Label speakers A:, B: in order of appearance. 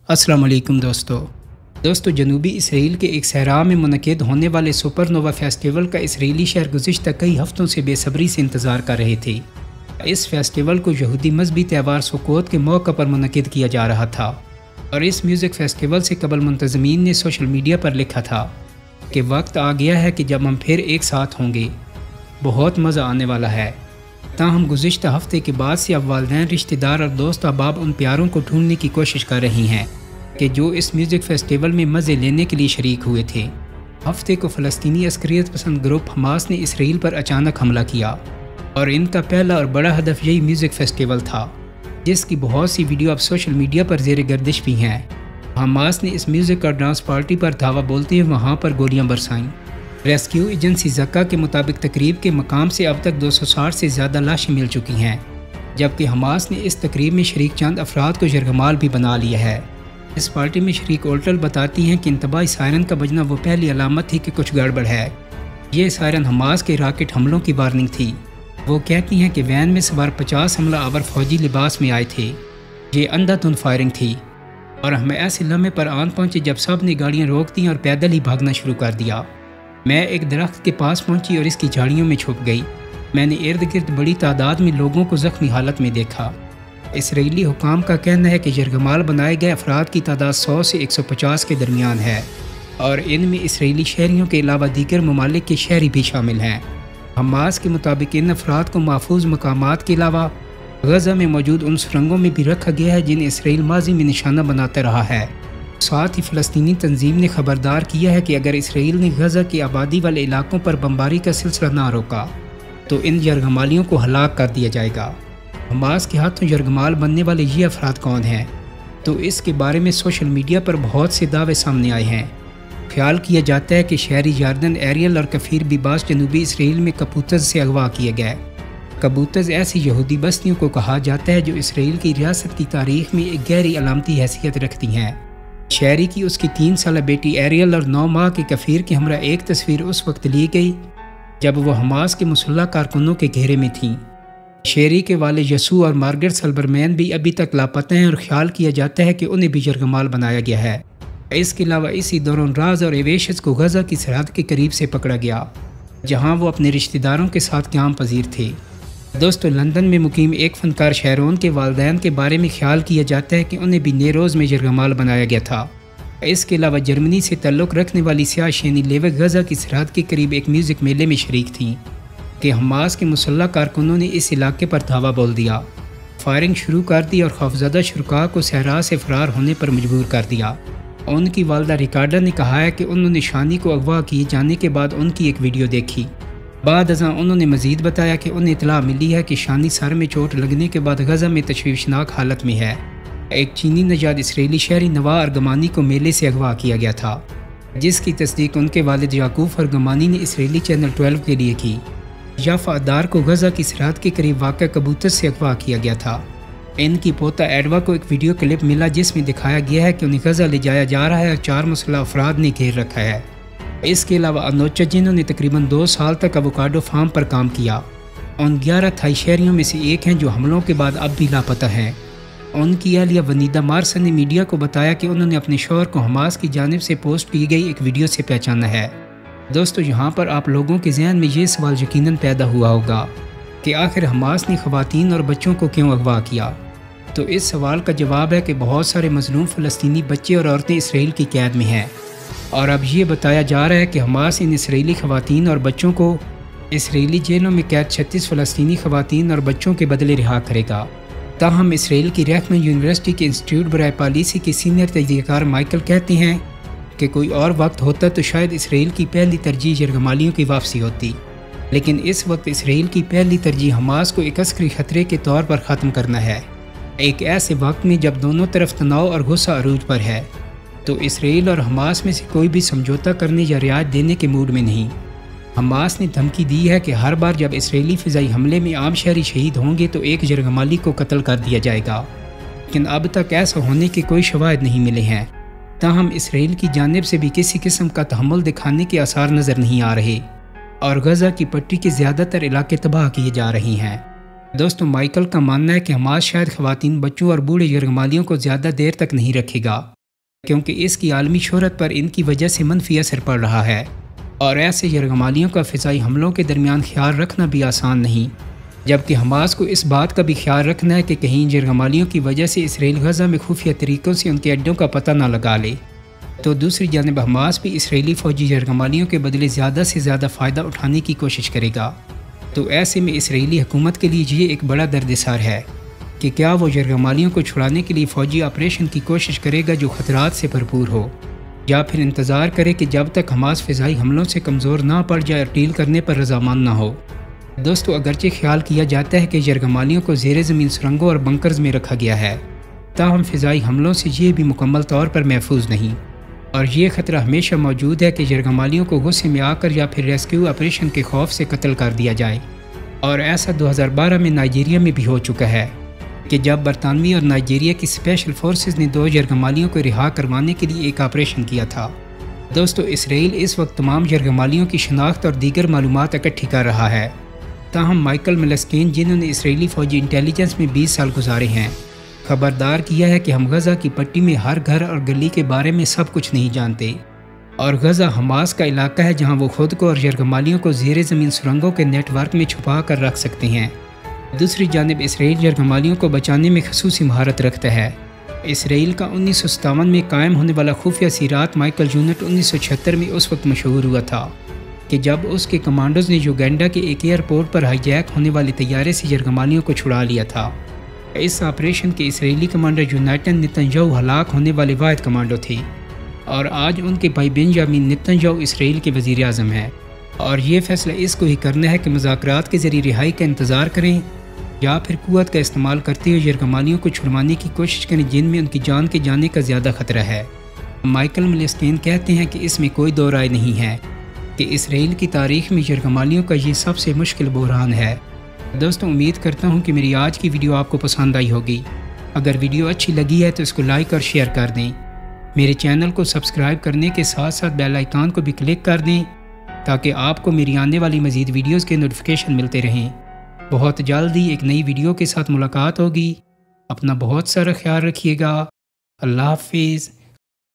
A: अस्सलाम वालेकुम दोस्तों जनूबी इसराइल के एक सहरा में मुनक़िद होने वाले सुपरनोवा फेस्टिवल का इसराइली शहर गुज़िश्ता कई हफ़्तों से बेसब्री से इंतज़ार कर रहे थे। इस फेस्टिवल को यहूदी मजहबी त्यौहार सुकोत के मौके पर मुनक़िद किया जा रहा था और इस म्यूज़िक फेस्टिवल से कबल मुंतज़मीन ने सोशल मीडिया पर लिखा था कि वक्त आ गया है कि जब हम फिर एक साथ होंगे, बहुत मज़ा आने वाला है। ताहम गुज़िश्ता हफ्ते के बाद से अब वालिदैन, रिश्तेदार और दोस्त अहबाब उन प्यारों को ढूंढने की कोशिश कर रही हैं कि जो इस म्यूज़िक फेस्टिवल में मज़े लेने के लिए शरीक हुए थे। हफ्ते को फ़लस्तीनी अस्करियत पसंद ग्रुप हमास ने इसराइल पर अचानक हमला किया और इनका पहला और बड़ा हदफ यही म्यूज़िक फेस्टिवल था, जिसकी बहुत सी वीडियो अब सोशल मीडिया पर ज़ेर गर्दिश भी हैं। हमास ने इस म्यूज़िक और डांस पार्टी पर धावा बोलते हुए वहाँ पर गोलियाँ बरसाईं। रेस्क्यू एजेंसी ज़क्का के मुताबिक तकरीब के मकाम से अब तक 260 से ज़्यादा लाशें मिल चुकी हैं, जबकि हमास ने इस तकरीब में शरीक चंद अफराद को यरगमाल भी बना लिया है। इस पार्टी में शरीक ओल्टल बताती हैं कि इंतबाही सायरन का बजना वो पहली अलामत थी कि कुछ गड़बड़ है। ये सायरन हमास के राकेट हमलों की वार्निंग थी। वो कहती हैं कि वैन में सवार 50 हमला आवर फौजी लिबास में आए थे। ये अंधाधुंध फायरिंग थी और हमें ऐसे लम्हे पर आन पहुँचे जब सब ने गाड़ियाँ रोक दी और पैदल ही भागना शुरू कर दिया। मैं एक दरख्त के पास पहुंची और इसकी झाड़ियों में छुप गई। मैंने इर्द गिर्द बड़ी तादाद में लोगों को ज़ख्मी हालत में देखा। इसराइली हुकाम का कहना है कि यरगमाल बनाए गए अफराद की तादाद 100 से 150 के दरमियान है और इनमें इसराइली शहरियों के अलावा दीगर ममालिक के शहरी भी शामिल हैं। हमास के मुताबिक इन अफराद को महफूज मकामात के अलावा गज़ा में मौजूद उन सुरंगों में भी रखा गया है जिन्हें इसराइल माजी में निशाना बनाता रहा है। साथ ही फ़लस्तीनी तंजीम ने खबरदार किया है कि अगर इसराइल ने गज़ा की आबादी वाले इलाकों पर बमबारी का सिलसिला ना रोका तो इन यरगमालियों को हलाक कर दिया जाएगा। हमास के हाथों यरगमाल बनने वाले ये अफराद कौन हैं, तो इसके बारे में सोशल मीडिया पर बहुत से दावे सामने आए हैं। ख्याल किया जाता है कि शहरी यार्दन, एरियल और कफ़ीर बिबास जनूबी इसराइल में कबूतज़ से अगवा किए गए। कबूतज़ ऐसी यहूदी बस्तियों को कहा जाता है जो इसराइल की रियासत की तारीख़ में एक गहरी अलामती हैसियत रखती हैं। शहरी की उसकी 3 साल बेटी एरियल और 9 माह के कफ़ीर की हमरा एक तस्वीर उस वक्त ली गई जब वो हमास के मुसल्लह कारकुनों के घेरे में थीं। शेरी के वाले यसू और मार्गरेट सल्बरमैन भी अभी तक लापता हैं और ख्याल किया जाता है कि उन्हें भी यरगमाल बनाया गया है। इसके अलावा इसी दौरान राज और एवेशस को गज़ा की सरहद के करीब से पकड़ा गया, जहाँ वो अपने रिश्तेदारों के साथ क़याम पजीर थे। दोस्तों, लंदन में मुकीम एक फ़नकार शहरों के वालिदैन के बारे में ख्याल किया जाता है कि उन्हें भी नेरोज़ में यरगमाल बनाया गया था। इसके अलावा जर्मनी से ताल्लुक़ रखने वाली सियाह शैनी लेवे गज़ा की सरहद के करीब एक म्यूज़िक मेले में शरीक थीं कि हमास के मुसल्लह कारकुनों ने इस इलाके पर धावा बोल दिया, फायरिंग शुरू कर दी और खौफज़दा शुरका को सहरा से फ़रार होने पर मजबूर कर दिया। उनकी वालदा रिकार्डा ने कहा है कि उन्होंने शानी को अगवा किए जाने के बाद उनकी एक वीडियो देखी। बाद अज़ां उन्होंने मज़ीद बताया कि उन्हें इतला मिली है कि शानी सर में चोट लगने के बाद गज़ा में तशवीशनाक हालत में है। एक चीनी नजाद इसराइली शहरी नवा अरगमानी को मेले से अगवा किया गया था, जिसकी तस्दीक उनके वालिद याकूब अरगमानी ने इसराइली चैनल 12 के लिए की। याफा अदार को गज़ा की सरहद के करीब वाक़ कबूतर से अगवा किया गया था। इनकी पोता एडवा को एक वीडियो क्लिप मिला जिसमें दिखाया गया है कि उन्हें गज़ा ले जाया जा रहा है और 4 मुसल्लह अफराद ने घेर रखा है। इसके अलावा अनोचा, जिन्होंने तकरीबन 2 साल तक एवोकाडो फार्म पर काम किया, उन 11 थाई शहरियों में से एक हैं जो हमलों के बाद अब भी लापता हैं। उनकी अहलिया वनीदा मार्सन ने मीडिया को बताया कि उन्होंने अपने शौहर को हमास की जानिब से पोस्ट की गई एक वीडियो से पहचाना है। दोस्तों, यहाँ पर आप लोगों के जहन में ये सवाल यकीनन पैदा हुआ होगा कि आखिर हमास ने ख़वातीन और बच्चों को क्यों अगवा किया। तो इस सवाल का जवाब है कि बहुत सारे मजलूम फ़लस्तीनी बच्चे और औरतें इसराइल की कैद में हैं और अब ये बताया जा रहा है कि हमास इन इसराइली ख़वातीन और बच्चों को इसराइली जेलों में कैद 36 फ़लस्तीनी ख़वातीन और बच्चों के बदले रिहा करेगा। ताहम इसराइल की रहमान यूनिवर्सिटी के इंस्टीट्यूट बराए पॉलिसी के सीनियर तजज़ियाकार माइकल कहते हैं कि कोई और वक्त होता तो शायद इसराइल की पहली तरजीह यरगमालियों की वापसी होती, लेकिन इस वक्त इसराइल की पहली तरजीह हमास को एक अस्करी ख़तरे के तौर पर ख़त्म करना है। एक ऐसे वक्त में जब दोनों तरफ तनाव और गुस्सा अरूज पर है, तो इसराइल और हमास में से कोई भी समझौता करने या रियायत देने के मूड में नहीं। हमास ने धमकी दी है कि हर बार जब इसराइली फ़िज़ाई हमले में आम शहरी शहीद होंगे तो एक यरगमाली को कत्ल कर दिया जाएगा, लेकिन अब तक ऐसा होने के कोई शवाहिद नहीं मिले हैं। ताहम इसराइल की जानिब से भी किसी किस्म का तहम्मुल दिखाने के आसार नज़र नहीं आ रहे और गज़ा की पट्टी के ज़्यादातर इलाके तबाह किए जा रहे हैं। دوستوں مائیکل کا ماننا ہے کہ حماس شاید خواتین، بچوں اور بوڑھے یرغمالیوں کو زیادہ دیر تک نہیں رکھے گا، کیونکہ اس کی عالمی شہرت پر ان کی وجہ سے منفی اثر پڑ رہا ہے، اور ایسے یرغمالیوں کا فضائی حملوں کے درمیان خیال رکھنا بھی آسان نہیں، جبکہ حماس کو اس بات کا بھی خیال رکھنا ہے کہ کہیں یرغمالیوں کی وجہ سے اسرائیل غزہ میں خفیہ طریقوں سے ان کے اڈوں کا پتہ نہ لگا لے، تو دوسری جانب حماس بھی اسرائیلی فوجی یرغمالیوں کے بدلے زیادہ سے زیادہ فائدہ اٹھانے کی کوشش کرے گا۔ تو ایسے میں اسرائیلی حکومت کے لیے یہ ایک بڑا دردِ سر ہے کہ کیا وہ یرغمالیوں کو چھڑانے کے لیے فوجی آپریشن کی کوشش کرے گا جو خطرات سے بھرپور ہو، یا پھر انتظار کرے کہ جب تک حماس فضائی حملوں سے کمزور نہ پڑ جائے اور ڈیل کرنے پر رضامند نہ ہو۔ دوستو اگرچہ خیال کیا جاتا ہے کہ یرغمالیوں کو زیر زمین سرنگوں اور بنکرز میں رکھا گیا ہے، تاہم فضائی حملوں سے یہ بھی مکمل طور پر محفوظ نہیں، اور یہ خطرہ ہمیشہ موجود ہے کہ یرغمالیوں کو غصے میں آ کر یا پھر ریسکیو آپریشن کے خوف سے قتل کر دیا جائے، اور ایسا 2012 میں نائجیریا میں بھی ہو چکا ہے کہ جب برطانوی اور نائجیریا کی اسپیشل فورسز نے 2 یرغمالیوں کو رہا کروانے کے لیے ایک آپریشن کیا تھا۔ دوستو اسرائیل اس وقت تمام یرغمالیوں کی شناخت اور دیگر معلومات اکٹھی کر رہا ہے، تاہم مائیکل ملسٹین جنہوں نے اسرائیلی فوجی انٹیلیجنس میں 20 سال گزارے ہیں، خبردار کیا ہے کہ ہم غزہ کی پٹی میں ہر گھر اور گلی کے بارے میں سب کچھ نہیں جانتے، اور غزہ حماس کا علاقہ ہے جہاں وہ خود کو اور یرغمالیوں کو زیر زمین سرنگوں کے نیٹ ورک میں چھپا کر رکھ سکتے ہیں۔ دوسری جانب اسرائیل یرغمالیوں کو بچانے میں خصوصی مہارت رکھتا ہے۔ اسرائیل کا 1957 میں قائم ہونے والا خفیہ سیرات مائیکل یونٹ 1976 میں اس وقت مشہور ہوا تھا کہ جب اس کے کمانڈوز نے یوگینڈا کے ایک ایئرپورٹ پر ہائی جیک ہونے والے طیارے سے یرغمالیوں کو چھڑا لیا تھا۔ اس آپریشن کے اسرائیلی کمانڈر یوناتن نیتن یاہو ہلاک ہونے والے واحد کمانڈو تھے، اور آج ان کے بھائی بنجامن نیتن یاہو اسرائیل کے وزیر اعظم ہیں، اور یہ فیصلہ اس کو ہی کرنا ہے کہ مذاکرات کے ذریعے رہائی کا انتظار کریں یا پھر قوت کا استعمال کرتے ہوئے یرغمالیوں کو چھڑوانے کی کوشش کریں جن میں ان کی جان کے جانے کا زیادہ خطرہ ہے۔ مائیکل ملسٹین کہتے ہیں کہ اس میں کوئی دو رائے نہیں ہے کہ اسرائیل کی تاریخ میں یرغمالیوں کا یہ سب سے مشکل بحران ہے۔ دوستوں امید کرتا ہوں کہ میری آج کی ویڈیو آپ کو پسند آئی ہوگی۔ اگر ویڈیو اچھی لگی ہے تو اس کو لائک اور شیئر کر دیں۔ میرے چینل کو سبسکرائب کرنے کے ساتھ ساتھ بیل آئیکن کو بھی کلک کر دیں تاکہ آپ کو میری آنے والی مزید ویڈیوز کے نوٹیفیکیشن ملتے رہیں۔ بہت جلد ہی ایک نئی ویڈیو کے ساتھ ملاقات ہوگی۔ اپنا بہت سارا خیال رکھیے گا۔ اللہ حافظ۔